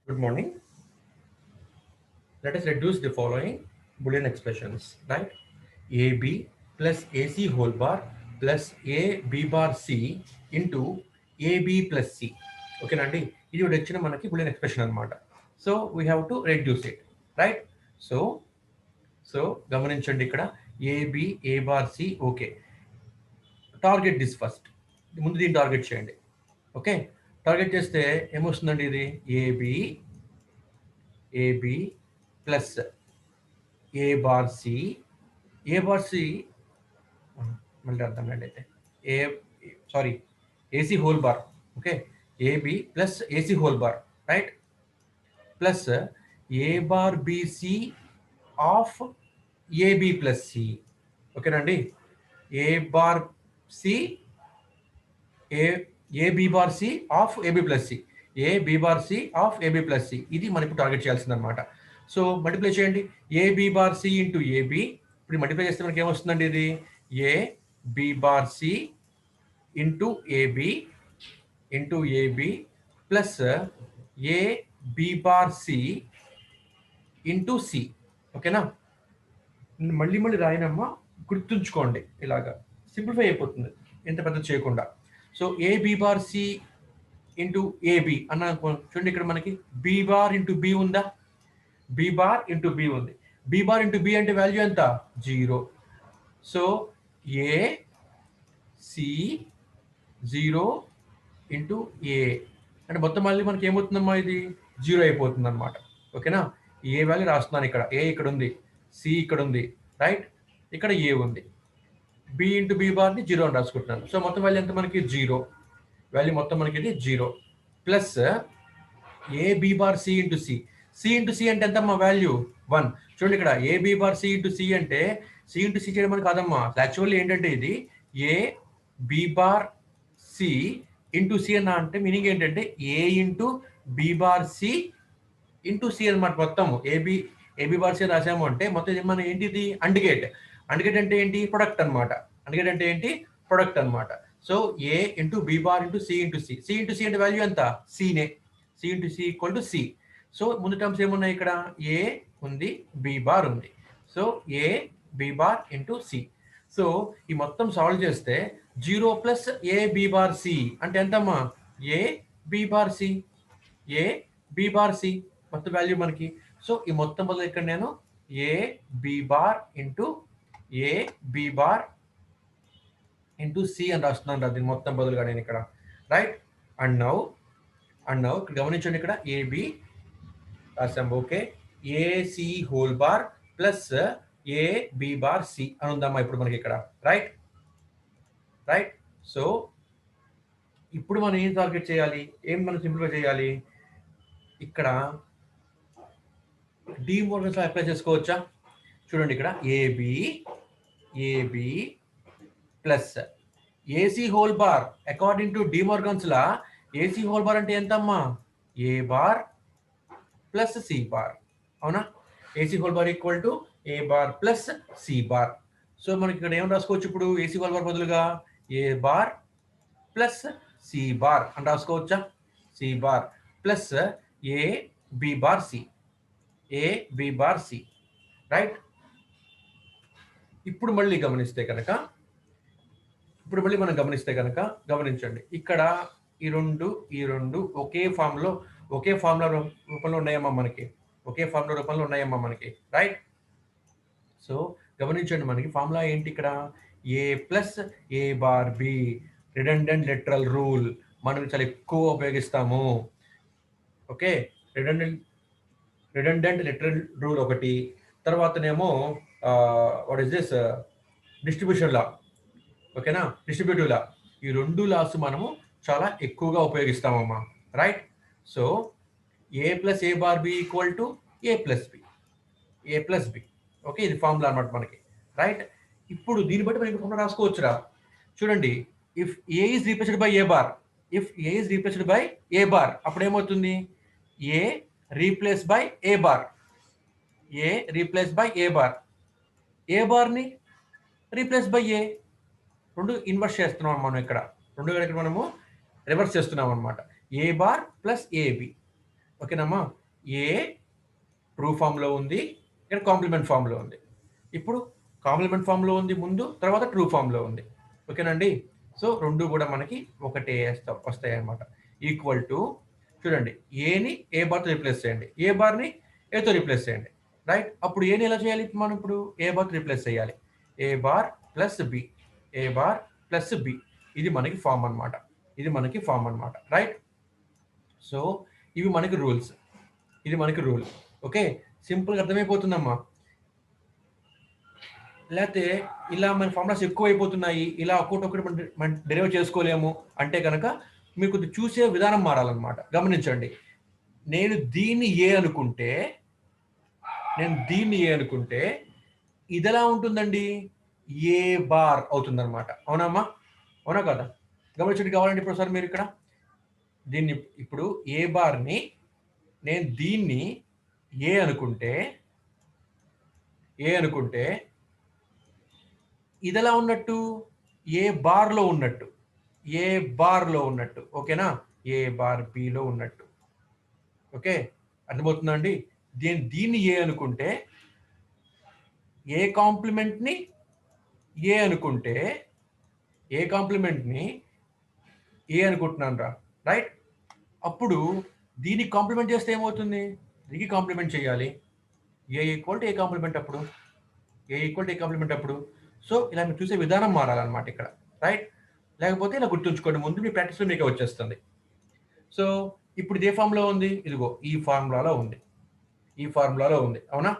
Good morning. Let us reduce the following Boolean expressions, right? AB plus AC whole bar plus AB bar C into AB plus C. Okay, Nandi? This is a Boolean expression. So we have to reduce it, right? So గమనించండి ఇక్కడ AB A bar C. Okay. Target this first. ముందు దీన్ని target చేయండి. Okay, target చేస్తే ఏమొస్తుందండి? ఇది AB plus A bar C. A bar C మళ్ళీ అర్థం కాండి అయితే A sorry AC whole bar. Okay, AB plus AC whole bar, right, plus A bar BC of AB plus C. ఓకేనండి, A bar C A B bar C of AB plus C, A B bar C of AB plus C. ఇది మనం ఇప్పుడు target చేయాల్సింది అనమాట. So multiply చేయండి, A B bar C into AB. ఇప్పుడు multiply చేస్తే మనకి ఏమొస్తుందండి? ఇది A B bar C into AB plus A B bar C into C. ఓకేనా, మళ్ళీ మళ్ళీ రాయనమ్మా, గుర్తుంచుకోండి, ఇలాగా సింప్లిఫై అయిపోతుంది ఎంత పెద్ద చేయకుండా. So A B bar C into AB అన్న చూడండి, ఇక్కడ మనకి బి బార్ ఇంటూ బి ఉందా? బి బార్ ఇంటూ బి ఉంది. బి బార్ ఇంటూ బి అంటే వాల్యూ ఎంత? 0. So A C 0 into A అంటే మొత్తం మళ్ళీ మనకి ఏమవుతుందమ్మా? ఇది 0 అయిపోతుంది అనమాట. ఓకేనా, ఏ వాల్యూ రాస్తున్నాను ఇక్కడ. ఏ ఇక్కడ ఉంది, సి ఇక్కడ ఉంది, రైట్, ఇక్కడ ఏ ఉంది. బి ఇంటూ బి బార్ని 0 అని రాసుకుంటున్నాను. సో మొత్తం వాల్యూ ఎంత మనకి? 0. వాల్యూ మొత్తం మనకి ఇది 0 plus A B bar C into C. C into C అంటే ఎంతమ్మా? వాల్యూ 1. చూడండి, ఇక్కడ A B bar C into C అంటే సి ఇంటూ సి చేయడం మనకి కాదమ్మా. యాక్చువల్లీ ఏంటంటే ఇది A B bar C into C అన్న అంటే మీనింగ్ ఏంటంటే A into B bar C into C అనమాట. మొత్తం ఏబి బార్ సి రాసాము అంటే మొత్తం మన ఏంటిది? అండిగేట్. అండిగేట్ అంటే ఏంటి? ప్రొడక్ట్ అనమాట. అండిగేట్ అంటే ఏంటి? ప్రొడక్ట్ అనమాట. So A into B bar into C into C. C into C అంటే వాల్యూ ఎంత? సీనే. C into C equal to C. So ముందు టర్మ్స్ ఏమున్నాయి ఇక్కడ? ఏ ఉంది, బి బార్ ఉంది. So A B bar into C. So ఈ మొత్తం సాల్వ్ చేస్తే 0 plus A B bar C అంటే ఎంతమ్మా? A B bar C, A B bar C మొత్తం వాల్యూ మనకి. సో ఈ మొత్తం బదులు ఇక్కడ నేను A B bar into A B bar into C అని రాస్తున్నాను. దీని మొత్తం బదులుగా నేను ఇక్కడ, రైట్. అండ్ నౌ ఇక్కడ గమనించండి, ఇక్కడ ఏబి రాసాం. Okay, AC whole bar plus A B bar C అని ఉందమ్మా ఇప్పుడు మనకి ఇక్కడ, రైట్. సో ఇప్పుడు మనం ఏం టార్గెట్ చేయాలి? ఏం మనం సింప్లిఫై చేయాలి? ఇక్కడ డి మోర్గన్స్ లా అప్లై చేసుకోవచ్చా? చూడండి, ఇక్కడ AB plus AC whole bar according to De Morgan's law AC whole bar అంటే ఎంతమ్మా? A bar plus C bar. అవునా, AC whole bar equal to A bar plus C bar. So మనకి ఇక్కడ ఏం రాసుకోవచ్చు ఇప్పుడు? ఏసీ హోల్ బార్ బదులుగా A bar plus C bar అని రాసుకోవచ్చా? C bar plus A B bar C, A B bar C, right. ఇప్పుడు మళ్ళీ మనం గమనిస్తే కనుక గమనించండి, ఇక్కడ ఈ రెండు ఒకే ఫార్ములా రూపంలో ఉన్నాయమ్మా మనకి. రైట్. సో గమనించండి, మనకి ఫార్ములా ఏంటి ఇక్కడ? A plus A bar B. Redundant literal rule మనం చాలా ఎక్కువ ఉపయోగిస్తాము. ఓకే, రిడెండెంట్ లిటరల్ రూల్ ఒకటి, తర్వాతనేమో what is this distribution law. ఓకేనా, డిస్ట్రిబ్యూటివ్ లా. ఈ 2 లాస్ మనము చాలా ఎక్కువగా ఉపయోగిస్తామమ్మా, right. So A plus A bar B equal to A plus B. Okay, ఇది ఫార్ములా అనమాట మనకి, రైట్. ఇప్పుడు దీన్ని బట్టి మనం ఫార్ములా రాసుకోవచ్చురా. చూడండి, if A is replaced by A bar అప్పుడు ఏమవుతుంది? A replace by A bar. A బార్ని రీప్లేస్ బై ఏ. రెండు ఇన్వర్స్ చేస్తున్నాం మనం ఇక్కడ. మనము రివర్స్ చేస్తున్నాం అనమాట. A bar plus AB. ఓకేనమ్మా? ఏ ట్రూ ఫామ్లో ఉంది, ఇక్కడ కాంప్లిమెంట్ ఫామ్లో ఉంది. ఇప్పుడు కాంప్లిమెంట్ ఫామ్లో ఉంది ముందు, తర్వాత ట్రూ ఫామ్లో ఉంది. ఓకేనండి? సో రెండు కూడా మనకి ఒకటే వస్తాయి అన్నమాట. ఈక్వల్ టు చూడండి, ఏని ఏ బార్తో రీప్లేస్ చేయండి, ఏ బార్ని ఏతో రీప్లేస్ చేయండి. రైట్? అప్పుడు ఏని ఎలా చేయాలి మనం? ఇప్పుడు ఏ బార్తో రీప్లేస్ చేయాలి. ఏ bar plus B, A bar plus B. ఇది మనకి ఫామ్ అనమాట. ఇది మనకి ఫామ్ అనమాట. రైట్? సో ఇవి మనకి రూల్స్. ఇది మనకి రూల్. ఓకే, సింపుల్గా అర్థమైపోతుందమ్మా. లేకపోతే ఇలా మన ఫార్ములాస్ ఎక్కువ అయిపోతున్నాయి, ఇలా ఒక్కొక్కటి మనం డెరైవ్ చేసుకోలేము అంటే కనుక మీరు కొద్దిగా చూసే విధానం మారాలన్నమాట. గమనించండి, నేను దీన్ని ఏ అనుకుంటే ఇది ఎలా ఉంటుందండి? ఏ బార్ అవుతుందన్నమాట. అవునమ్మా? అవునా కదా? గమనించండి కావాలంటే ఇప్పుడు సార్ మీరు ఇక్కడ దీన్ని ఇప్పుడు ఏ బార్ని నేను దీన్ని ఏ అనుకుంటే ఇది ఎలా ఉన్నట్టు? ఏ బార్లో ఉన్నట్టు, ఏ బార్లో ఉన్నట్టు. ఓకేనా? ఏ బార్ బిలో ఉన్నట్టు. ఓకే, అర్థమవుతుందా అండి? దీన్ని ఏ అనుకుంటే, ఏ కాంప్లిమెంట్ని ఏ అనుకుంటే, ఏ కాంప్లిమెంట్ని ఏ అనుకుంటున్నాను రా. రైట్? అప్పుడు దీనికి కాంప్లిమెంట్ చేస్తే ఏమవుతుంది? దీనికి కాంప్లిమెంట్ చేయాలి. ఏ ఈక్వల్ టు ఏ కాంప్లిమెంట్ అప్పుడు, ఏ ఈక్వల్ టు ఏ కాంప్లిమెంట్ అప్పుడు. సో ఇలా మీరు చూసే విధానం మారాలన్నమాట ఇక్కడ. రైట్? లేకపోతే ఇలా గుర్తుంచుకోండి, ముందు మీ ప్రాక్టీస్లో మీకు వచ్చేస్తుంది. సో ఇప్పుడు ఇదే ఫార్ములా ఉంది, ఇదిగో ఈ ఫార్ములాలో ఉంది, ఈ ఫార్ములాలో ఉంది. అవునా?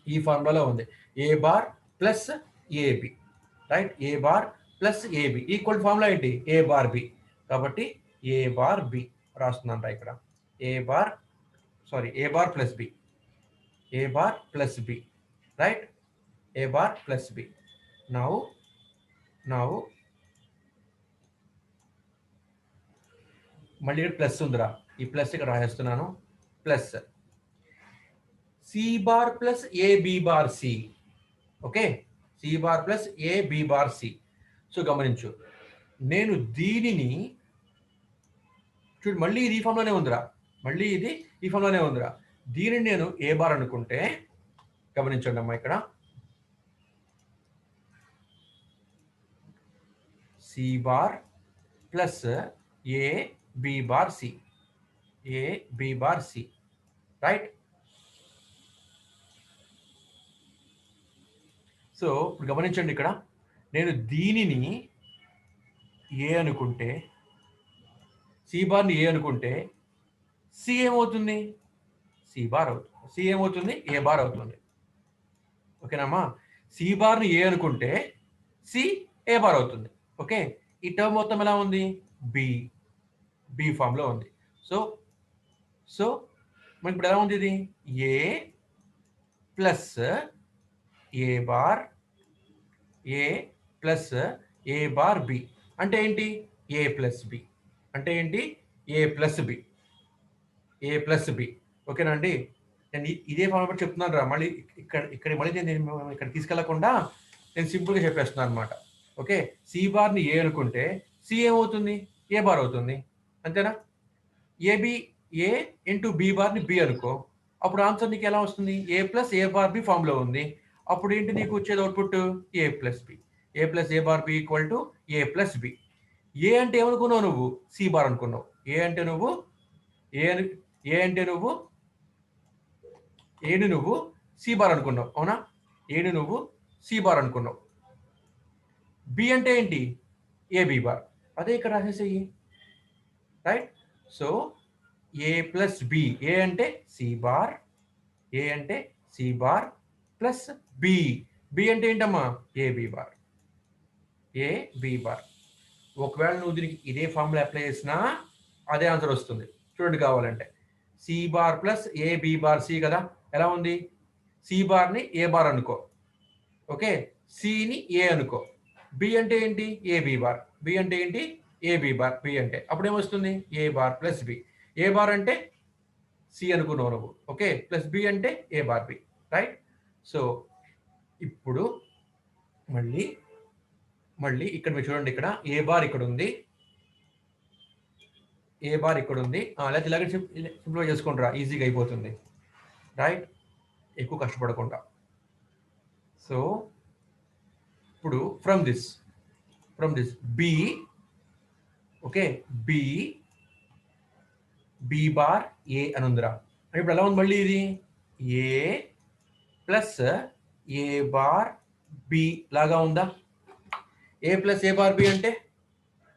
ఈ ఫార్ములాలో ఉంది A bar plus AB. Right? A bar plus AB equal formula ఏంటి? A bar B. కాబట్టి ఏ బార్ బి రాస్తున్నాను రా ఇక్కడ. A bar A bar plus B, A bar plus B. Right? A bar plus B. Now మళ్ళీ ఇక్కడ plus ఉందిరా, ఈ plus ఇక్కడ రాసేస్తున్నాను. Plus C bar plus A B bar C. Okay, C bar plus A B bar C. So గమనించు, నేను దీనిని చూడు, మళ్ళీ ఇది ఈ ఫామ్లోనే ఉందిరా, మళ్ళీ ఇది ఈ ఫామ్లోనే ఉందిరా. దీనిని నేను ఏ బార్ అనుకుంటే, గమనించండి అమ్మా, ఇక్కడ C bar plus A B bar C, A B bar C. Right? So ఇప్పుడు గమనించండి, ఇక్కడ నేను దీనిని ఏ అనుకుంటే, సి బార్ని ఏ అనుకుంటే సి ఏమవుతుంది? సి బార్ అవుతుంది. సి ఏమవుతుంది? ఏ బార్ అవుతుంది. ఓకేనమ్మా? సి బార్ని ఏ అనుకుంటే సి ఏ బార్ అవుతుంది. ఓకే, ఈ టర్మ్ మొత్తం ఎలా ఉంది? బి ఫామ్లో ఉంది. సో మనకి ఇప్పుడు ఎలా ఉంది? ఇది A plus A bar, A plus A bar B అంటే ఏంటి? ఏ ప్లస్ బి అంటే ఏంటి? A plus B, A plus B. ఓకేనా అండి? నేను ఇదే ఫార్ములా బట్టి చెప్తున్నాను రా. మళ్ళీ ఇక్కడ మళ్ళీ నేను ఇక్కడ తీసుకెళ్లకుండా నేను సింపుల్గా చెప్పేస్తున్నాను అనమాట. ఓకే, సి బార్ని ఏ అనుకుంటే సి ఏమవుతుంది? ఏ బార్ అవుతుంది. అంతేనా? ఏబి ఏ ఇంటూ బి బార్ని బి అనుకో, అప్పుడు ఆన్సర్ నీకు ఎలా వస్తుంది? A plus A bar B ఫామ్లో ఉంది. అప్పుడు ఏంటి నీకు వచ్చేది output? A plus B. A plus A bar B equal to A plus B. A అంటే ఏమనుకున్నావు నువ్వు? సి బార్ అనుకున్నావు. ఏ అంటే నువ్వు ఏని నువ్వు సి బార్ అనుకున్నావు. అవునా? ఏని నువ్వు సి బార్ అనుకున్నావు. బి అంటే ఏంటి? AB bar. అదే ఇక్కడ రాసేసేయి. Right? So A plus B, A అంటే సి బార్, ఏ అంటే C bar plus B. B అంటే ఏంటమ్మా? AB bar, A B bar. ఒకవేళ నువ్వు దీనికి ఇదే ఫార్ములా అప్లై చేసినా అదే ఆన్సర్ వస్తుంది. చూడండి కావాలంటే, C bar plus A B bar C కదా. ఎలా ఉంది? సి బార్ని ఏ బార్ అనుకో. ఓకే, సిని ఏ అనుకో. బి అంటే ఏంటి? ఏ బి బార్. బి అంటే ఏంటి? ఏ బి బార్. బి అంటే అప్పుడు ఏమొస్తుంది? ఏ bar plus B. A bar అంటే సి అనుకున్నావు నువ్వు. ఓకే, ప్లస్ బి అంటే A bar B. Right? So ఇప్పుడు మళ్ళీ ఇక్కడ మీరు చూడండి, ఇక్కడ ఏ బార్ ఇక్కడ ఉంది, ఏ బార్ ఇక్కడ ఉంది, లేకపోతే ఇలాగే సింప్లిఫై చేసుకుంటారా, ఈజీగా అయిపోతుంది, రైట్, ఎక్కువ కష్టపడకుండా. సో ఇప్పుడు from this B, okay, B bar A అని ఉందిరా. ఇప్పుడు ఎలా ఉంది మళ్ళీ ఇది A plus A bar B లాగా ఉందా? A plus A bar B అంటే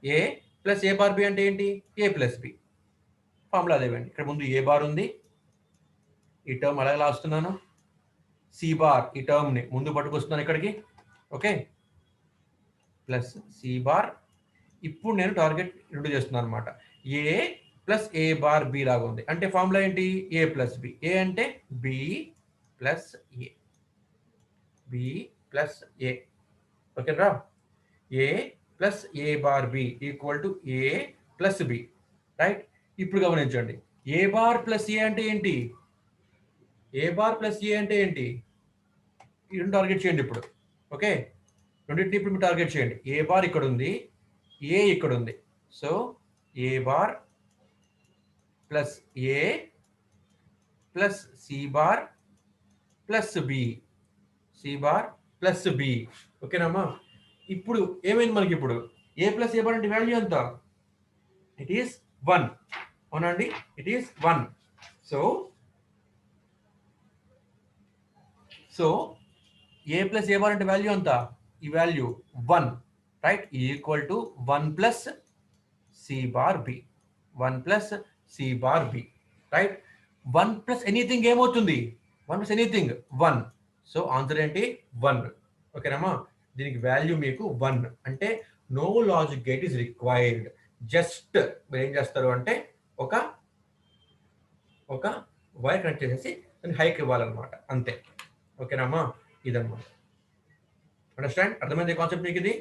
A plus A bar B అంటే ఏంటి? A plus B. ఫార్ములా అదేవండి. ఇక్కడ ముందు ఏ బార్ ఉంది, ఈ టర్మ్ అలాగే రాస్తున్నాను, సి బార్ ఈ టర్మ్ని ముందు పట్టుకొస్తున్నాను ఇక్కడికి, ఓకే, ప్లస్ సి బార్. ఇప్పుడు నేను టార్గెట్ ఇంట్రొడ్యూస్ చేస్తున్నాను అనమాట. ఏ ప్లస్ ఏ బార్ బి లాగా ఉంది అంటే ఫార్ములా ఏంటి? A plus B. ఏ అంటే B plus A, B plus A, ఓకేనా? A plus A bar B equal to A plus B, right. ఇప్పుడు గమనించండి, ఏ బార్ ప్లస్ ఏ అంటే ఏంటి? ఏ బార్ ప్లస్ ఏ అంటే ఏంటి? ఈ రెండు టార్గెట్ చేయండి ఇప్పుడు, ఓకే, రెండింటిని ఇప్పుడు మీరు టార్గెట్ చేయండి. ఏ బార్ ఇక్కడ ఉంది, ఏ ఇక్కడ ఉంది. So A bar plus A plus C bar plus B, C bar plus B, ఓకేనమ్మా? ఇప్పుడు ఏమైంది మనకి? ఇప్పుడు ఏ ప్లస్ ఏ బార్ అంటే వాల్యూ ఎంత? ఇట్ ఈస్ 1, అవునండి, it is 1. So A plus A bar అంటే వాల్యూ ఎంత? ఈ value 1, right, equal to 1 plus C bar B, 1 plus C bar B, right. 1 plus anything ఏమవుతుంది? 1 ప్లస్ ఎనీథింగ్ 1. సో ఆన్సర్ ఏంటి? 1, ఓకేనమ్మా? దీనికి వాల్యూ మీకు 1 అంటే no logic gate is required. Just మీరు ఏం చేస్తారు అంటే ఒక వైర్ కనెక్ట్ చేసేసి దాన్ని హైక్ ఇవ్వాలన్నమాట, అంతే, ఓకేనమ్మా? ఇదన్నమాట. అండర్స్టాండ్? అర్థమైంది కాన్సెప్ట్ మీకు? ఇది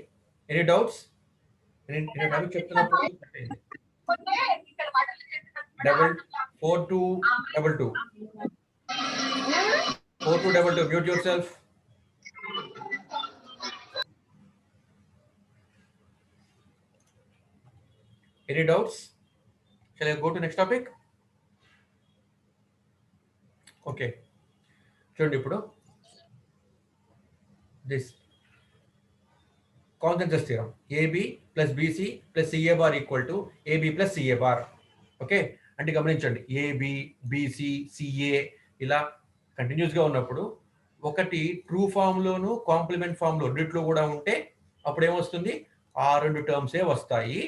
ఎనీ డౌట్స్? నేను టాపిక్ చెప్తున్నప్పుడు 4222 4222 mute your self. Any doubts? Shall I go to next topic? Okay. చూడండి ఇప్పుడు this consensus theorem, AB plus BC plus CA bar equal to AB plus CA bar, okay. అంటే గమనించండి, AB BC CA ఇలా కంటిన్యూస్గా ఉన్నప్పుడు ఒకటి true ఫామ్లోను complement ఫామ్లో రెండిట్లో కూడా ఉంటే అప్పుడు ఏమొస్తుంది? ఆ రెండు టర్మ్సే వస్తాయి,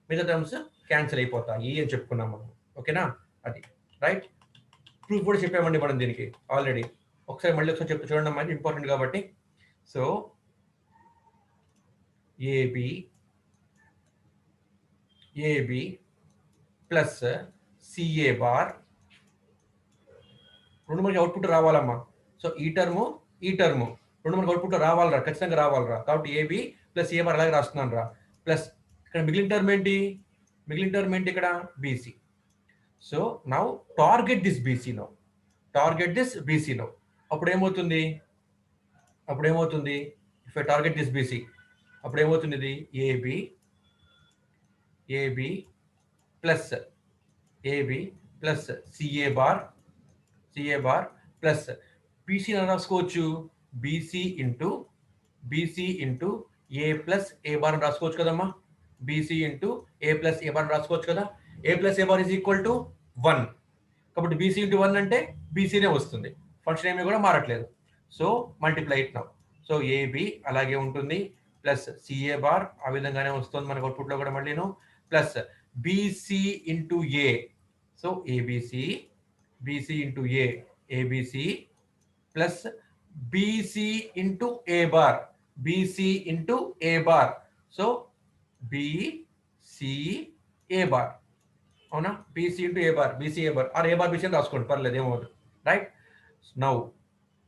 మిగతా టర్మ్స్ క్యాన్సిల్ అయిపోతాయి అని చెప్పుకున్నాం మనం, ఓకేనా? అది రైట్. ప్రూఫ్ కూడా చెప్పామండి మనం దీనికి ఆల్రెడీ. మళ్ళీ ఒకసారి చెప్తే చూడండి అమ్మా, ఇంపార్టెంట్ కాబట్టి. So AB plus CA bar రెండు మనకి అవుట్పుట్ రావాలమ్మా. సో ఈ టర్ము రెండు మనకి అవుట్పుట్ రావాలరా, ఖచ్చితంగా రావాలరా. కాబట్టి ఏబి ప్లస్ ఏ బార్ అలాగే రాస్తున్నాను రా. ప్లస్ ఇక్కడ మిగిలిన టర్మ్ ఏంటి? ఇక్కడ BC. So now target this BC now, అప్పుడు ఏమవుతుంది? If I target this BC అప్పుడు ఏమవుతుంది? ఇది AB plus CA bar plus BC రాసుకోవచ్చు, BC into A plus A bar అని రాసుకోవచ్చు కదమ్మా. BC into A plus A bar రాసుకోవచ్చు కదా. A plus A bar is equal to 1, కాబట్టి బీసీ ఇంటూ 1 అంటే బీసీనే వస్తుంది, ఫంక్షన్ ఏమీ కూడా మారట్లేదు. So multiply it now. So AB అలాగే ఉంటుంది ప్లస్ సిఏ బార్ ఆ విధంగానే వస్తుంది మనకు అవుట్పుట్లో కూడా మళ్ళీను, plus BC into A. So BC into ABC plus BC into A bar, so BCA bar, అవునా? BC into A bar or A bar BC అని రాసుకోండి, పర్లేదు, ఏమవుతుంది, రైట్. నౌ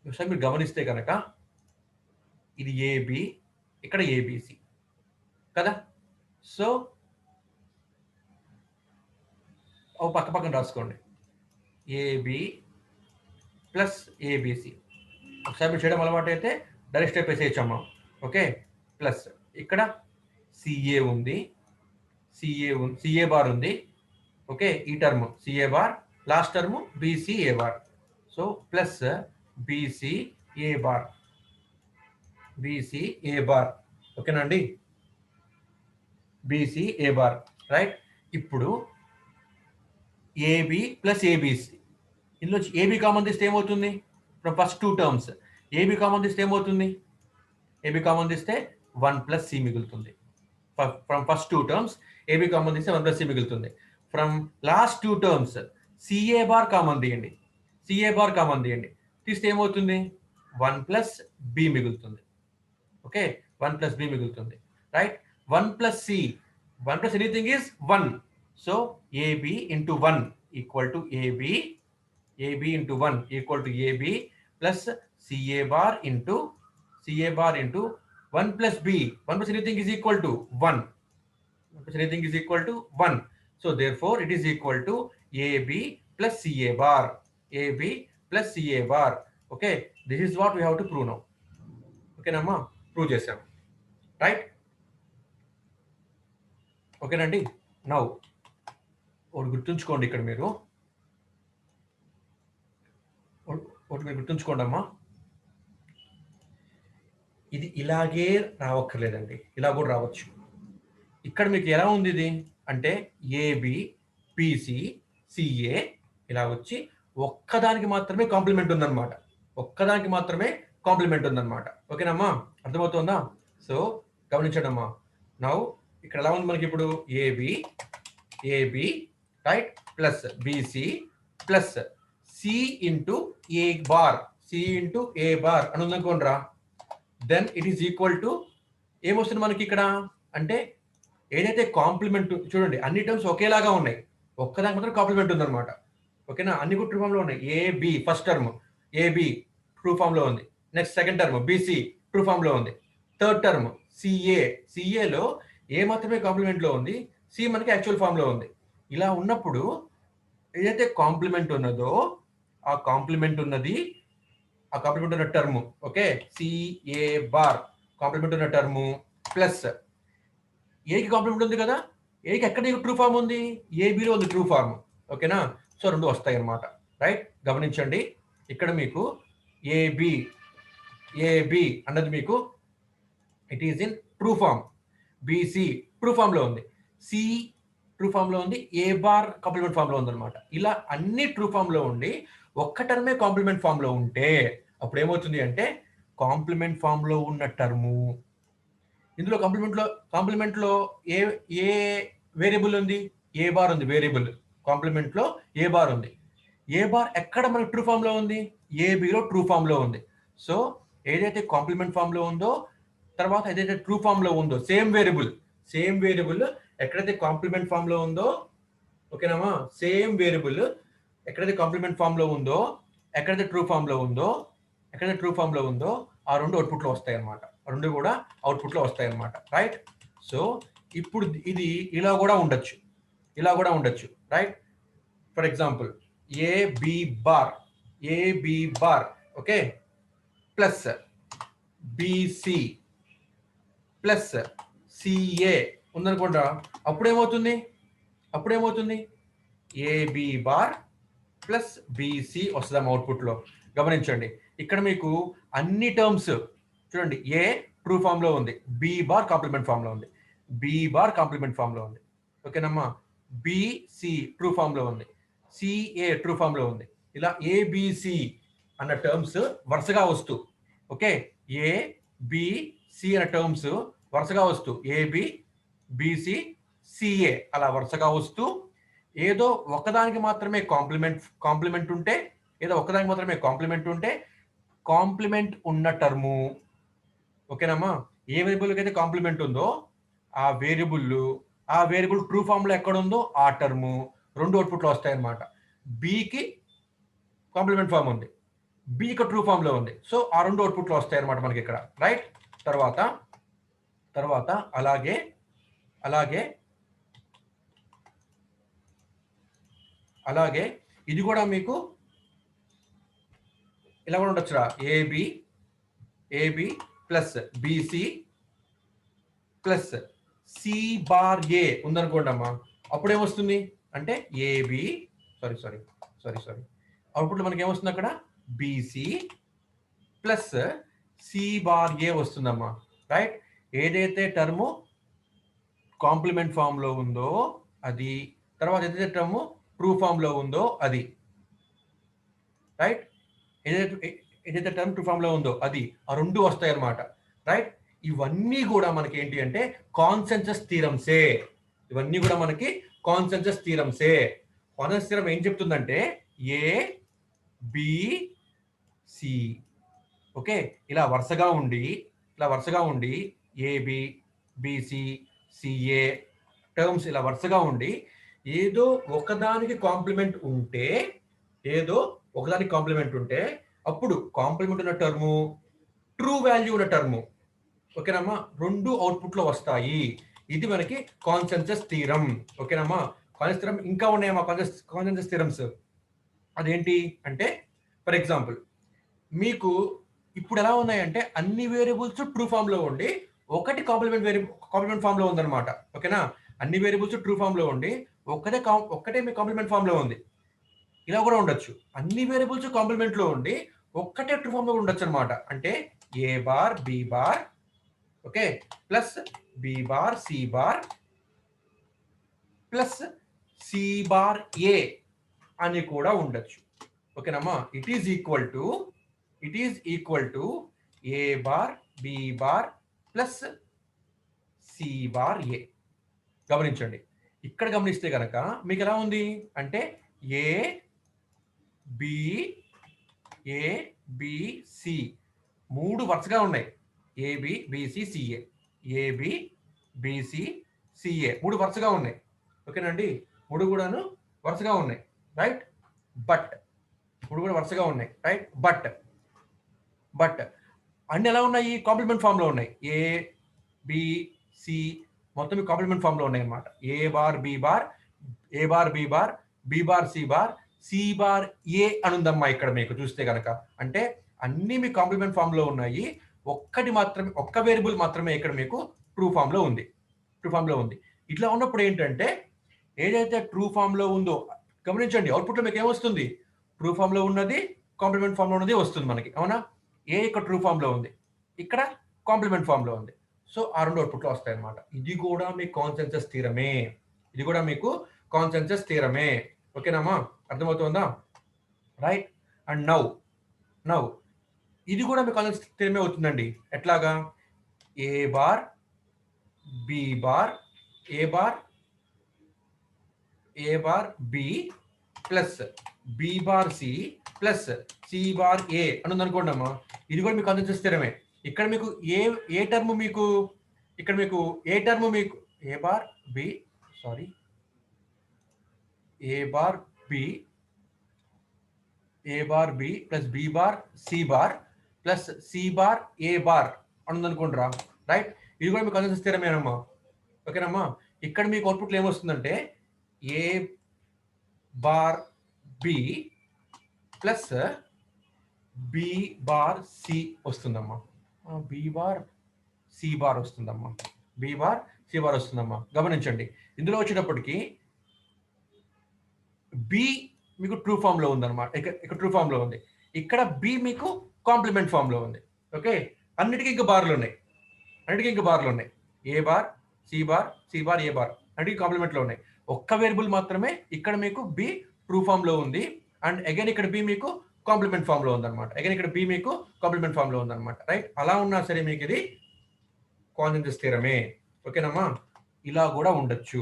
ఒకసారి మీరు గమనిస్తే కనుక ఇది ఏబి, ఇక్కడ ఏబిసి కదా. సో పక్క పక్కన రాసుకోండి, ఏబి ప్లస్ ఏబిసి. ఒకసారి మీరు చేయడం అలవాటు అయితే డైరెక్ట్ స్టెప్ వేసేయచ్చమ్మా, ఓకే. ప్లస్ ఇక్కడ సిఏ బార్ ఉంది, ఓకే, ఈ term CA bar, last term BCA bar. So plus BCA bar, BCA bar. ఓకేనండి, బీసీఏ బార్. రైట్, ఇప్పుడు ఏబి ప్లస్ ఏబిసి, ఇందులో ఏబి కామన్ తీస్తే ఏమవుతుంది? From first two terms AB common తీస్తే ఏమవుతుంది? ఏబి కామన్ తీస్తే 1 ప్లస్ సి మిగులుతుంది. From first two terms AB common తీస్తే 1 ప్లస్ సి మిగులుతుంది. From last two terms CA bar common తీయండి, సిఏ బార్ కామన్ తీయండి, తీస్తే ఏమవుతుంది? 1 ప్లస్ బి మిగులుతుంది. ఓకే, 1 ప్లస్ బి మిగులుతుంది. Right, 1 plus C, 1 plus anything is 1. So AB into 1 equal to AB, AB into 1 equal to AB plus CA bar into 1 plus b, 1 plus anything is equal to 1. 1 plus anything is equal to 1. So therefore it is equal to AB plus CA bar. AB plus CA bar. Okay, this is what we have to prove now. Okay, Namma, prove chesam. Right? Okay, Nandi. Now, ఒకటి గుర్తుంచుకోండి ఇక్కడ మీరు, ఒకటి మీరు గుర్తుంచుకోండి అమ్మా, ఇది ఇలాగే రావక్కర్లేదండి, ఇలా కూడా రావచ్చు. ఇక్కడ మీకు ఎలా ఉంది ఇది అంటే ఏబి పిసి సిఏ ఇలా వచ్చి ఒక్కదానికి మాత్రమే కాంప్లిమెంట్ ఉందన్నమాట, ఒక్కదానికి మాత్రమే కాంప్లిమెంట్ ఉందన్నమాట. ఓకేనమ్మా, అర్థమవుతుందా? సో గమనించండి అమ్మా. నౌ ఇక్కడ ఎలా ఉంది మనకి ఇప్పుడు? AB right plus BC plus C into A bar, C into A bar అని ఉందనుకోండిరా. Then it is equal to ఏమొస్తుంది మనకి ఇక్కడ అంటే ఏదైతే కాంప్లిమెంట్, చూడండి అన్ని టర్మ్స్ ఒకేలాగా ఉన్నాయి, ఒక్కదానికి మాత్రం కాంప్లిమెంట్ ఉందన్నమాట. ఓకేనా, అన్ని కూడా ట్రూ ఫామ్ లో ఉన్నాయి. AB first term AB true form లో ఉంది, next second term BC true form లో ఉంది, థర్డ్ టర్మ్ సిఏలో ఏ మాత్రమే కాంప్లిమెంట్ లో ఉంది, సి మనకి యాక్చువల్ ఫామ్ లో ఉంది. ఇలా ఉన్నప్పుడు ఏదైతే కాంప్లిమెంట్ ఉన్నదో ఆ కాంప్లిమెంట్ ఉన్న term, okay, CA bar complement ఉన్న టర్మ్ ప్లస్ ఏకి కాంప్లిమెంట్ ఉంది కదా, ఏకి ఎక్కడ ట్రూ ఫామ్ ఉంది? ఏబిలో ఉంది ట్రూ ఫామ్. ఓకేనా, సో రెండు వస్తాయి అన్నమాట. రైట్, గమనించండి ఇక్కడ మీకు ఏబి అన్నది మీకు it is in true form, BC true form లో ఉంది, సి ట్రూ ఫామ్ లో ఉంది, ఏ బార్ కాంప్లిమెంట్ ఫామ్ లో ఉంది అనమాట. ఇలా అన్ని ట్రూ ఫామ్ లో ఉండి ఒక్క టర్మే కాంప్లిమెంట్ ఫామ్ లో ఉంటే అప్పుడు ఏమవుతుంది అంటే కాంప్లిమెంట్ ఫామ్ లో ఉన్న టర్ము, ఇందులో కాంప్లిమెంట్ లో ఏ ఏ వేరియబుల్ ఉంది? ఏ బార్ ఉంది వేరియబుల్, కాంప్లిమెంట్ లో ఏ బార్ ఉంది. ఏ బార్ ఎక్కడ మనకి ట్రూ ఫామ్ లో ఉంది? ఏబిలో ట్రూ ఫామ్ లో ఉంది. సో ఏదైతే కాంప్లిమెంట్ ఫామ్ లో ఉందో తర్వాత ఏదైతే ట్రూ ఫామ్ లో ఉందో సేమ్ వేరియబుల్ ఎక్కడైతే కాంప్లిమెంట్ ఫామ్ లో ఉందో, ఓకేనామా, సేమ్ వేరియబుల్ ఎక్కడైతే కాంప్లిమెంట్ ఫామ్ లో ఉందో, ఎక్కడైతే ట్రూ ఫామ్ లో ఉందో ఆ రెండు అవుట్పుట్ లో వస్తాయి అనమాట, రెండు కూడా అవుట్పుట్ లో వస్తాయి అనమాట. రైట్, సో ఇప్పుడు ఇది ఇలా కూడా ఉండొచ్చు. Right, for example AB bar okay plus BC plus CA ఉందనుకోండి. అప్పుడేమవుతుంది? ఏబి బార్ ప్లస్ బిసి వస్తుంది అవుట్పుట్ లో. గమనించండి ఇక్కడ మీకు అన్ని టర్మ్స్ చూడండి, ఏ ట్రూ ఫామ్ లో ఉంది, బి బార్ కాంప్లిమెంట్ ఫామ్ లో ఉంది, ఓకేనమ్మా, బిసి ట్రూ ఫామ్ లో ఉంది, సిఏ ట్రూ ఫామ్ లో ఉంది. ఇలా ఏబిసి అన్న టర్మ్స్ వరుసగా వస్తూ, ఓకే, ఏబిసి అన్న టర్మ్స్ వరుసగా వస్తూ ఏబి బిసి సిఏ అలా వరుసగా వస్తూ ఏదో ఒకదానికి మాత్రమే కాంప్లిమెంట్ ఉంటే కాంప్లిమెంట్ ఉన్న టర్ము, ఓకేనమ్మా, ఏ వేరియబుల్కి అయితే కాంప్లిమెంట్ ఉందో ఆ వేరియబుల్ ట్రూ ఫామ్ లో ఎక్కడ ఉందో ఆ టర్ము రెండు అవుట్పుట్ లో వస్తాయి అనమాట. బికి కాంప్లిమెంట్ ఫామ్ ఉంది, బి ఇక ట్రూ ఫామ్ లో ఉంది, సో ఆ రెండు అవుట్పుట్ లో వస్తాయి అనమాట మనకి ఇక్కడ. రైట్, తర్వాత అలాగే ఇది కూడా మీకు ఇలా కూడా ఉండొచ్చురా. AB plus BC plus C bar A ఉందనుకోండి అమ్మా, అప్పుడు ఏమొస్తుంది? అంటే ఏబి సారీ అవుట్పుట్లో మనకి ఏమొస్తుంది అక్కడ బీసీ ప్లస్ సి బార్ ఏ వస్తుందమ్మా, రైట్. ఏదైతే టర్ము కాంప్లిమెంట్ ఫామ్లో ఉందో అది, తర్వాత ఏదైతే టర్ము ట్రూ ఫామ్లో ఉందో అది, రైట్. ఏదైతే టర్మ్ ట్రూ ఫామ్లో ఉందో అది, ఆ రెండు వస్తాయి అన్నమాట, రైట్. ఇవన్నీ కూడా మనకి ఏంటి అంటే కాన్సెన్సస్ థీరమ్సే. ఇవన్నీ కూడా మనకి కాన్సెన్సస్ థీరమ్సే. కాన్సెన్సస్ థీరం ఏం చెప్తుందంటే ఏ బి సి, ఓకే, ఇలా వరుసగా ఉండి ఏబి బిసి సిఏ టర్మ్స్ ఇలా వరుసగా ఉండి ఏదో ఒకదానికి కాంప్లిమెంట్ ఉంటే అప్పుడు కాంప్లిమెంట్ ఉన్న టర్ము ట్రూ వాల్యూ ఉన్న టర్ము, ఓకేనమ్మా, రెండు అవుట్పుట్లో వస్తాయి. ఇది మనకి కాన్సెన్సస్ థీరం, ఓకేనమ్మా. కాన్సెన్సస్ థీరం ఇంకా ఉన్నాయమ్మా, కాన్సెన్సస్ థీరమ్స్. అదేంటి అంటే ఫర్ ఎగ్జాంపుల్ మీకు ఇప్పుడు ఎలా ఉన్నాయంటే అన్ని వేరియబుల్స్ ట్రూ ఫామ్ లో ఉండి ఒకటి కాంప్లిమెంట్ ఫామ్ లో ఉందన్నమాట, ఓకేనా. అన్ని వేరియబుల్స్ ట్రూ ఫామ్ లో ఉండి ఒక్కటే మీ కాంప్లిమెంట్ ఫామ్ లో ఉంది. ఇలా కూడా ఉండొచ్చు, అన్ని వేరియబుల్స్ కాంప్లిమెంట్ లో ఉండి ఒక్కటే ట్రూ ఫామ్ లో ఉండొచ్చు అనమాట. అంటే A bar B bar, okay, plus B bar C bar plus C bar A అని కూడా ఉండొచ్చు, ఓకేనమ్మా. It is equal to A bar B bar plus C bar A. గమనించండి, ఇక్కడ గమనిస్తే కనుక మీకు ఎలా ఉంది అంటే ఏ బి సి మూడు వరుసగా ఉన్నాయి. AB BC CA, AB BC CA మూడు వరుసగా ఉన్నాయి, ఓకేనండి. మూడు కూడాను వరుసగా ఉన్నాయి, రైట్. బట్ మూడు కూడా వరుసగా ఉన్నాయి, రైట్. బట్ అన్ని ఎలా ఉన్నాయి? కాంప్లిమెంట్ ఫామ్ లో ఉన్నాయి. ఏ బి సి మొత్తం కాంప్లిమెంట్ ఫామ్ లో ఉన్నాయి అన్నమాట. A bar B bar, A bar B bar, B bar C bar A అని ఉందమ్మా ఇక్కడ మీకు చూస్తే కనుక. అంటే అన్ని మీ కాంప్లిమెంట్ ఫామ్ లో ఉన్నాయి, ఒక్క వేరియబుల్ మాత్రమే ఇక్కడ మీకు ట్రూ ఫామ్ లో ఉంది. ఇట్లా ఉన్నప్పుడు ఏంటంటే ఏదైతే ట్రూ ఫామ్ లో ఉందో గమనించండి, అవుట్పుట్ లో మీకు ఏమొస్తుంది? ట్రూ ఫామ్ లో ఉన్నది కాంప్లిమెంట్ ఫామ్ లో ఉన్నది వస్తుంది మనకి, అవునా. ఏ ఇక్కడ ట్రూ ఫామ్ లో ఉంది, ఇక్కడ కాంప్లిమెంట్ ఫామ్ లో ఉంది. సో ఆ రెండు అవుట్పుట్ లో వస్తాయి అనమాట. ఇది కూడా మీకు కాన్సెన్సస్ థీరమే, ఓకేనమ్మా, అర్థమవుతుందా, రైట్. అండ్ నౌ ఇది కూడా మీకు కాన్సెన్సస్ థీరమే అవుతుందండి. ఎట్లాగా? A bar B bar, A bar B plus B bar C plus C bar A అని ఉందనుకోండి అమ్మా, ఇది కూడా మీకు కాన్సెన్సస్ థీరమే. ఇక్కడ మీకు ఏ టర్మ్ మీకు A bar B plus B bar C bar plus C bar A bar అని ఉందనుకోండిరా, రైట్. ఇది కూడా మీకు కాన్సెన్సస్ థీరమేనమ్మా, ఓకేనమ్మా. ఇక్కడ మీకు అవుట్పుట్లో ఏమొస్తుందంటే A bar B plus B bar C వస్తుందమ్మా, బి బార్ సి బార్ వస్తుందమ్మా. గమనించండి, ఇందులో వచ్చేటప్పటికి బి మీకు ట్రూ ఫామ్ లో ఉందన్నమాట. ఇక్కడ ట్రూ ఫామ్ లో ఉంది, ఇక్కడ బి మీకు కాంప్లిమెంట్ ఫామ్ లో ఉంది, ఓకే. అన్నిటికీ ఇంకా బార్లు ఉన్నాయి. ఏ bar C bar A bar అన్నిటికీ కాంప్లిమెంట్ లో ఉన్నాయి. ఒక్క వేరియబుల్ మాత్రమే ఇక్కడ మీకు బి ట్రూ ఫామ్ లో ఉంది, అండ్ అగైన్ ఇక్కడ బి మీకు కాంప్లిమెంట్ ఫామ్ లో ఉందన్నమాట. రైట్. అలా ఉన్నా సరే మీకు ఇది కాన్సెన్సస్ థీరమే, ఓకేనమ్మా. ఇలా కూడా ఉండొచ్చు,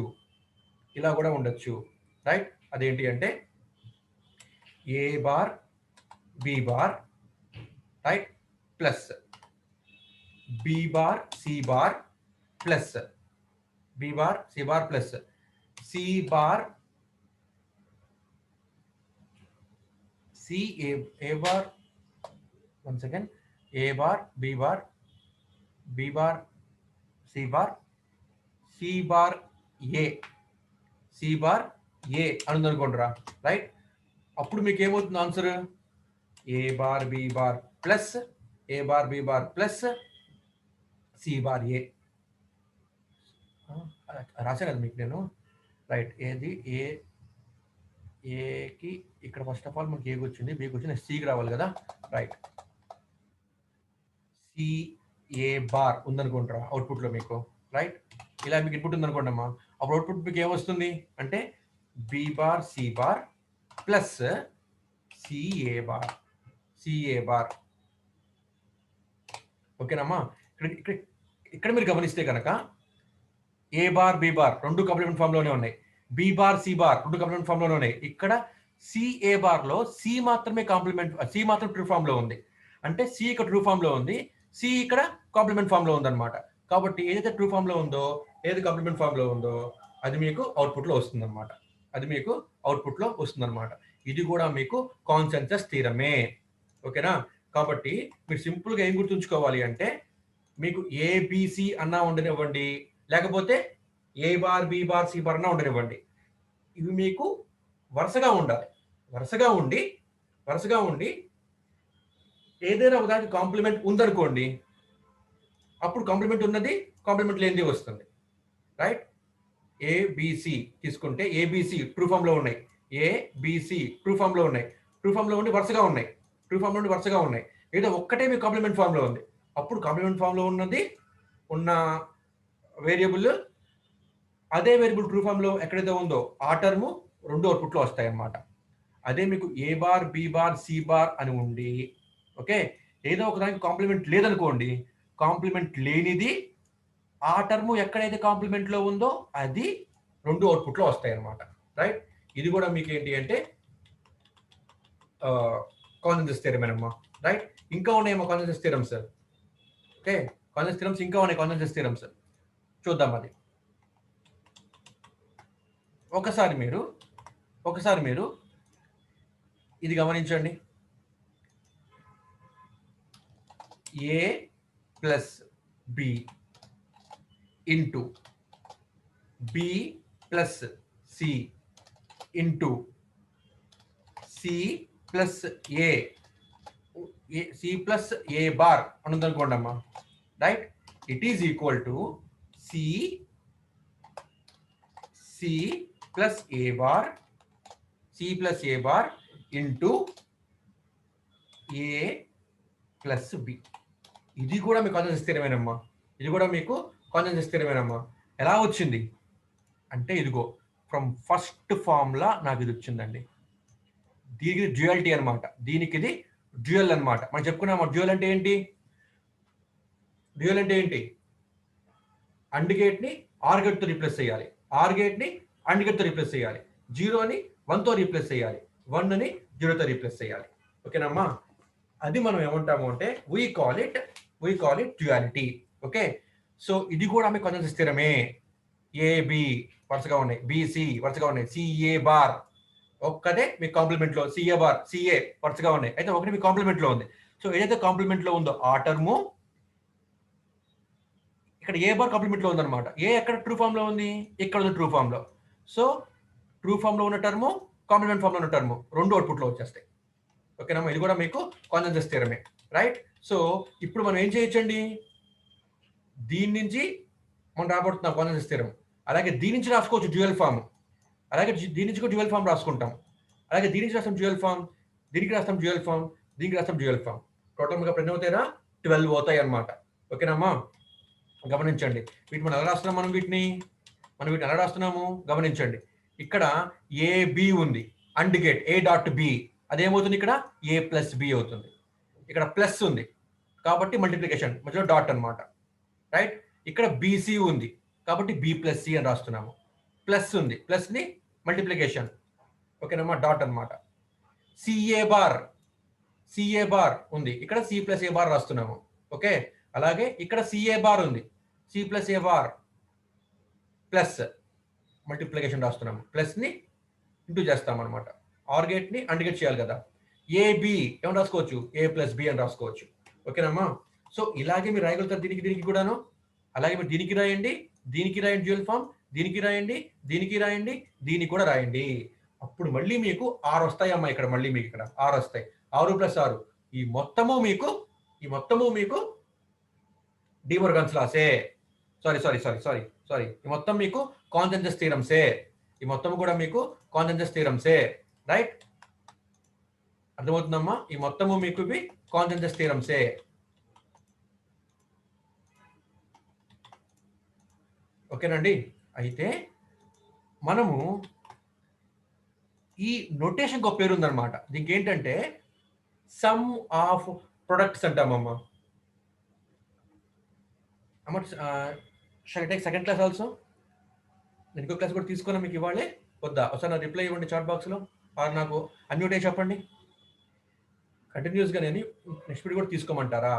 రైట్. అదేంటి అంటే A bar B bar, right, plus B bar C bar plus C bar A bar once again A bar B bar C bar A అని ఉందనుకోండిరా, రైట్. అప్పుడు మీకు ఏమవుతుంది answer? A bar B bar plus C bar A రాసా కదా మీకు నేను, right. ఏది ఏ ఏకి ఇక్కడ ఫస్ట్ ఆఫ్ ఆల్ మనకి ఏకి వచ్చింది, బీకి వచ్చింది, సికి రావాలి కదా. రైట్, సిఏ బార్ ఉందనుకుంటారా అవుట్పుట్లో మీకు. రైట్, ఇలా మీకు ఇన్పుట్ ఉందనుకోండి అమ్మా, అప్పుడు అవుట్పుట్ మీకు ఏమొస్తుంది అంటే B bar C bar plus CA bar, CA bar. ఓకేనమ్మా. ఇక్కడ ఇక్కడ ఇక్కడ మీరు గమనిస్తే కనుక ఏ బార్ బి బార్ రెండు కాంప్లిమెంట్ ఫామ్ లోనే ఉన్నాయి, బి బార్ సి బార్ రెండు కాంప్లిమెంట్ ఫామ్ లోనే ఉన్నాయి. ఇక్కడ సిఏ బార్ లో సి మాత్రమే కాంప్లిమెంట్, సి మాత్రం ట్రూ ఫామ్ లో ఉంది. అంటే సి ఇక్కడ ట్రూ ఫామ్ లో ఉంది, సి ఇక్కడ కాంప్లిమెంట్ ఫామ్ లో ఉందన్నమాట. కాబట్టి ఏదైతే ట్రూ ఫామ్ లో ఉందో, ఏది కాంప్లిమెంట్ ఫామ్ లో ఉందో అది మీకు అవుట్పుట్ లో వస్తుంది అనమాట. అది మీకు అవుట్పుట్ లో వస్తుంది అనమాట. ఇది కూడా మీకు కాన్సెన్సస్ థీరమే. ఓకేనా. కాబట్టి మీరు సింపుల్ గా ఏం గుర్తుంచుకోవాలి అంటే మీకు ఏబిసి అన్నా ఉండనివ్వండి, లేకపోతే A bar B bar C bar అన్నా ఉండనివ్వండి, ఇవి మీకు వరుసగా ఉండాలి. వరుసగా ఉండి ఏదైనా ఒకదానికి కాంప్లిమెంట్ ఉందనుకోండి, అప్పుడు కాంప్లిమెంట్ ఉన్నది కాంప్లిమెంట్ లేనిది వస్తుంది. రైట్, ఏబిసి తీసుకుంటే ఏబిసి ట్రూ ఫామ్ లో ఉన్నాయి, ఏబిసి ట్రూ ఫామ్ లో ఉన్నాయి, ట్రూ ఫామ్ లో ఉండి వరుసగా ఉన్నాయి, ట్రూ ఫామ్ లో ఉండి వరుసగా ఉన్నాయి. ఏదో ఒక్కటే మీకు కాంప్లిమెంట్ ఫామ్ లో ఉంది, అప్పుడు కాంప్లిమెంట్ ఫామ్ లో ఉన్నది ఉన్న వేరియబుల్, అదే వేరియబుల్ ట్రూ ఫామ్ లో ఎక్కడైతే ఉందో ఆ టర్మ్ రెండు అవుట్పుట్ లో వస్తాయి అన్నమాట. అదే మీకు A bar B bar C bar అని ఉండి, ఓకే, ఏదో ఒక దానికి కాంప్లిమెంట్ లేదనుకోండి, కాంప్లిమెంట్ లేనిది ఆ టర్మ్ ఎక్కడైతే కాంప్లిమెంట్ లో ఉందో అది రెండు అవుట్పుట్ లో వస్తాయి అన్నమాట. రైట్, ఇది కూడా మీకు ఏంటి అంటే కాన్సెన్సస్ థియరమేనమ్మా. రైట్, ఇంకా ఉన్నాయేమో consensus theorems. Okay, consensus theorems ఇంకా ఉన్నాయి, కాన్సెన్సస్ థియరమ్స్ చూద్దాం. అది ఒకసారి మీరు ఇది గమనించండి. A plus B into B plus C into C plus A, C plus A bar అని ఉందనుకోండి అమ్మా. Right, it is equal to C plus A bar, C plus A bar into A plus B. ఇది కూడా మీకు consensus థియరమేనమ్మా. ఇది కూడా మీకు consensus థియరమేనమ్మా. ఎలా వచ్చింది అంటే ఇదిగో ఫ్రమ్ ఫస్ట్ ఫార్ములా నాకు ఇది వచ్చిందండి. దీనికి డ్యూయాలిటీ అనమాట, దీనికి ఇది డ్యూయల్ అనమాట. మనం చెప్పుకున్నాము డ్యూయల్ అంటే ఏంటి, డ్యూయల్ అంటే ఏంటి, అండ్ గేట్ ని ఆర్ గేట్ తో రీప్లేస్ చేయాలి, ఆర్ గేట్ ని అండ్ గేట్ తో రీప్లేస్ చేయాలి, 0ని 1 తో రీప్లేస్ చేయాలి, 1ని 0 తో రీప్లేస్ చేయాలి. ఓకేనమ్మా. అది మనం ఏమంటాము అంటే we call it duality. Okay, so ఇది కూడా మీకు కాన్సెన్సస్ థియరమే. ఏబి వరుసగా ఉన్నాయి, బిసి వరుసగా ఉన్నాయి, సిఏ బార్ ఒక్కటే మీ కాంప్లిమెంట్ లో, సిఏ బార్ సిఏ వరుసగా ఉన్నాయి, అయితే ఒకటి మీ కాంప్లిమెంట్ లో ఉంది. సో ఏదైతే కాంప్లిమెంట్ లో ఉందో ఆ టర్ము ఇక్కడ ఏ బార్ కాంప్లిమెంట్ లో ఉందన్నమాట. ఏ ఎక్కడ ట్రూ ఫామ్ లో ఉంది, ఇక్కడ ఉంది ట్రూ ఫామ్ లో. సో ట్రూ ఫామ్ లో ఉన్న టర్ము, కాంప్లిమెంట్ ఫామ్ లో ఉన్న టర్ము రెండు అవుట్పుట్ లో వచ్చేస్తాయి. ఓకేనమ్మా, ఇది కూడా మీకు కాన్సెన్సస్ థియరమే. రైట్, సో ఇప్పుడు మనం ఏం చేయొచ్చండి, దీని నుంచి మనం రాబడుతున్నాం కాన్సెన్సస్ థియరం, అలాగే దీని నుంచి రాసుకోవచ్చు డ్యూయల్ ఫామ్, అలాగే దీని నుంచి కూడా డ్యూయల్ ఫామ్ రాసుకుంటాం, అలాగే దీని నుంచి రాస్తాం డ్యూయల్ ఫామ్, దీనికి రాస్తాం డ్యూయల్ ఫామ్, దీనికి రాస్తాం డ్యూయల్ ఫామ్. టోటల్ గా ఎన్ని అవుతాయినా 12 అవుతాయి అనమాట. ఓకేనమ్మా, గమనించండి. వీటి మనం ఎలా రాస్తున్నాం, మనం వీటిని ఎలా రాస్తున్నాము గమనించండి. ఇక్కడ ఏ బి ఉంది, and gate A dot B, అదేమవుతుంది ఇక్కడ ఏ ప్లస్ బి అవుతుంది. ఇక్కడ ప్లస్ ఉంది కాబట్టి మల్టిప్లికేషన్ మధ్యలో డాట్ అనమాట. రైట్, ఇక్కడ బీసీ ఉంది కాబట్టి బి ప్లస్ సి అని రాస్తున్నాము, ప్లస్ ఉంది, ప్లస్ ని మల్టిప్లికేషన్. ఓకేనమ్మా, డాట్ అనమాట. సిఏ బార్ ఉంది, ఇక్కడ సి ప్లస్ ఏ బార్ రాస్తున్నాము. ఓకే, అలాగే ఇక్కడ సిఏ బార్ ఉంది, C plus A bar plus multiplication రాస్తున్నాము, ప్లస్ ని ఇంటూ చేస్తాం అనమాట. ఆర్ గేట్ ని అండ్ గేట్ చేయాలి కదా. ఏబి ఏమని రాసుకోవచ్చు, ఏ ప్లస్ బి అని రాసుకోవచ్చు. ఓకేనమ్మా, సో ఇలాగే మీరు రాయగలుగుతారు దీనికి కూడాను. అలాగే మీరు దీనికి రాయండి డ్యూయల్ ఫామ్, దీనికి రాయండి, దీనికి కూడా రాయండి. అప్పుడు మళ్ళీ మీకు 6 వస్తాయి అమ్మా. ఇక్కడ మళ్ళీ మీకు ఇక్కడ 6 వస్తాయి, 6 + 6 ఈ మొత్తము మీకు డిమోర్గన్స్ లాసే. సారీ ఈ మొత్తం మీకు కాన్సెన్సస్ థియరమ్సే. ఈ మొత్తం కూడా మీకు కాన్సెన్సస్ థియరమ్సే. రైట్? అర్థమవుతుందమ్మా? ఈ మొత్తము మీకు ఇవి కాన్సెంసస్ థీరమ్సే. ఓకేనండి? అయితే మనము ఈ నొటేషన్‌కి ఒక పేరుందనమాట. దీనికి ఏంటంటే సమ్ ఆఫ్ ప్రొడక్ట్స్ అంటామమ్మా. అమ్మ shall I take second class also? నేను ఇంకో క్లాస్ కూడా తీసుకున్నా మీకు ఇవ్వాళే? వద్దా? ఒకసారి నాకు రిప్లై ఇవ్వండి చాట్ బాక్స్‌లో. ఆర్ నాకు అన్‌మ్యూట్ అయ్యి చెప్పండి. కంటిన్యూస్‌గా నేను నెక్స్ట్ పీరియడ్ కూడా తీసుకోమంటారా?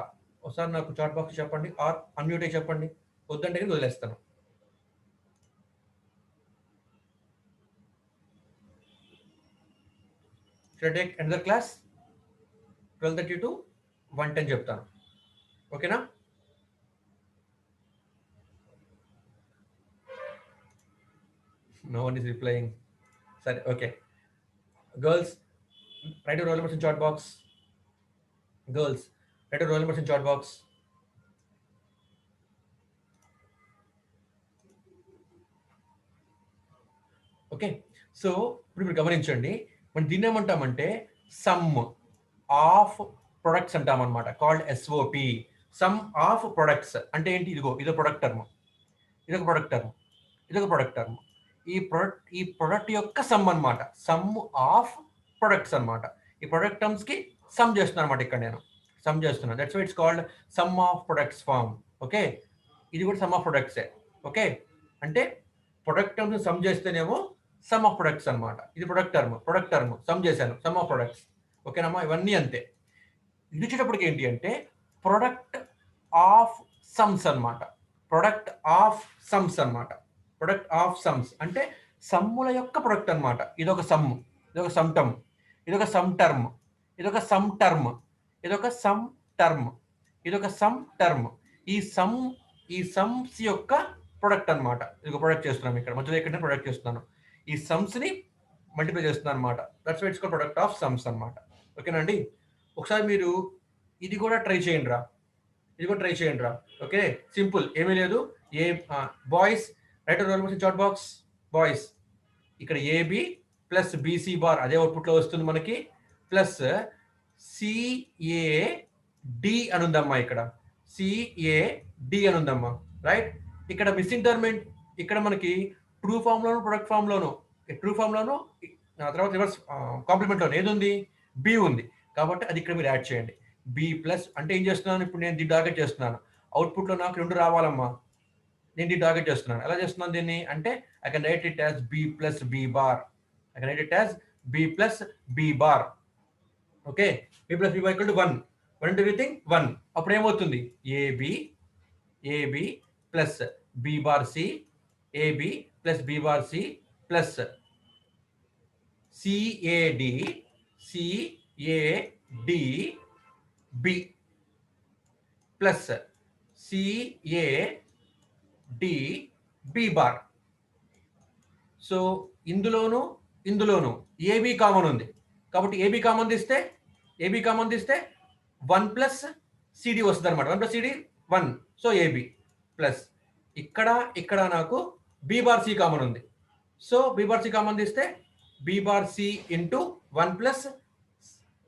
ఒకసారి నాకు చాట్ బాక్స్ చెప్పండి. ఆర్ అన్‌మ్యూట్ అయ్యి చెప్పండి. వద్దంటే గనుక వదిలేస్తాను. Shall I take another class? 12:30 to 1:10 చెప్తాను. ఓకేనా? No one is replying. సరే, okay. Girls write your roll numbers in chat box. Girls, write your roll numbers in chat box. Okay. So ఇప్పుడు మీరు గమనించండి, మనం దీన్ని ఏమంటామంటే సమ్ ఆఫ్ ప్రొడక్ట్స్ అంటామన్నమాట. Called SOP. Sum of products అంటే ఏంటి? ఇదో ప్రొడక్ట్ టర్మ్, ఇదొక ప్రొడక్ట్ టర్మ్, ఇదొక ప్రొడక్ట్ టర్మ్. ఈ ప్రొడక్ట్ యొక్క సమ్ అన్నమాట. సమ్ ఆఫ్ ప్రొడక్ట్స్ అన్నమాట. ఈ ప్రొడక్ట్ టర్మ్స్ కి సమ్ చేస్తున్నాను అనమాట. ఇక్కడ నేను సమ్ చేస్తున్నాను. That's why it's called sum of products form. Okay, ఇది కూడా సమ్ ఆఫ్ ప్రొడక్ట్సే. ఓకే, అంటే ప్రొడక్ట్ టర్మ్స్ సమ్ చేస్తేనేమో సమ్ ఆఫ్ ప్రొడక్ట్స్ అన్నమాట. ఇది ప్రొడక్ట్ టర్మ్ సమ్ చేశాను, సమ్ ఆఫ్ ప్రొడక్ట్స్. ఓకేనమ్మా? ఇవన్నీ అంతే. ఇది వచ్చేటప్పటికి ఏంటి అంటే ప్రొడక్ట్ ఆఫ్ సమ్స్ అన్నమాట. ప్రొడక్ట్ ఆఫ్ సమ్స్ అన్నమాట. ప్రొడక్ట్ ఆఫ్ సమ్స్ అంటే సమ్ముల యొక్క ప్రొడక్ట్ అన్నమాట. ఇదొక సమ్, ఇదొక సమ్ టర్మ్, ఇదొక సమ్ టర్మ్, ఇదొక సమ్ టర్మ్, ఇదొక సమ్ టర్మ్, ఇదొక సమ్ టర్మ్. ఈ సమ్స్ యొక్క ప్రొడక్ట్ అన్నమాట. ఇది ప్రొడక్ట్ చేస్తున్నాం ఇక్కడ మధ్యలో, ఇక్కడ ప్రొడక్ట్ చేస్తున్నాను. ఈ సమ్స్ ని మల్టిప్లై చేస్తున్నాను అనమాట. That's why it's called product of sums అన్నమాట. ఓకేనండి? ఒకసారి మీరు ఇది కూడా ట్రై చేయండి రా, ఇది కూడా ట్రై చేయండి రా. ఓకే, సింపుల్, ఏమీ లేదు. ఏ boys right roll numbers in chat box. Boys, ఇక్కడ ఏబి ప్లస్ బీసీ బార్ అదే అవుట్పుట్ లో వస్తుంది మనకి, ప్లస్ సిఏడి అని ఉందమ్మా. ఇక్కడ సిఏడి అని ఉందమ్మా. రైట్? ఇక్కడ మిస్సింగ్ టర్మ్ ఇక్కడ మనకి ట్రూ ఫామ్ లోను ప్రొడక్ట్ ఫామ్ లోను, ట్రూ ఫామ్ లోను తర్వాత రివర్స్ కాంప్లిమెంట్ లోను ఏది ఉంది? బి ఉంది. కాబట్టి అది ఇక్కడ మీరు యాడ్ చేయండి. బి ప్లస్ అంటే ఏం చేస్తున్నాను ఇప్పుడు? నేను దీన్ని టార్గెట్ చేస్తున్నాను. అవుట్పుట్ లో నాకు 2 రావాలమ్మా. నేను దీన్ని టార్గెట్ చేస్తున్నాను. ఎలా చేస్తున్నాను దీన్ని అంటే I can write it as B plus B bar. I can write it as B plus B bar. Okay, B plus B bar equal to 1. 1 into everything 1. అప్పుడు ఏమవుతుంది? AB plus B bar C, AB plus B bar C plus CAD B plus CAD B bar. So ఇందులోను AB common ఉంది కాబట్టి AB common తీస్తే 1 plus CD వస్తుంది అనమాట. 1 plus CD 1. So AB plus ఇక్కడ నాకు బి బార్ సి కామన్ ఉంది. So B bar C common తీస్తే B bar C into 1 plus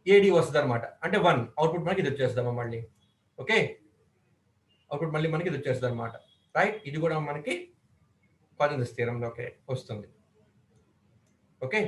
AD వస్తుంది అనమాట. అంటే 1. అవుట్పుట్ మనకి ఇది వచ్చేస్తామా మళ్ళీ. ఓకే, అవుట్పుట్ మళ్ళీ మనకి ఇది వచ్చేస్తుంది అనమాట. రైట్? ఇది కూడా మనకి కాన్సెంసస్ థియరంలోకి వస్తుంది. ఓకే.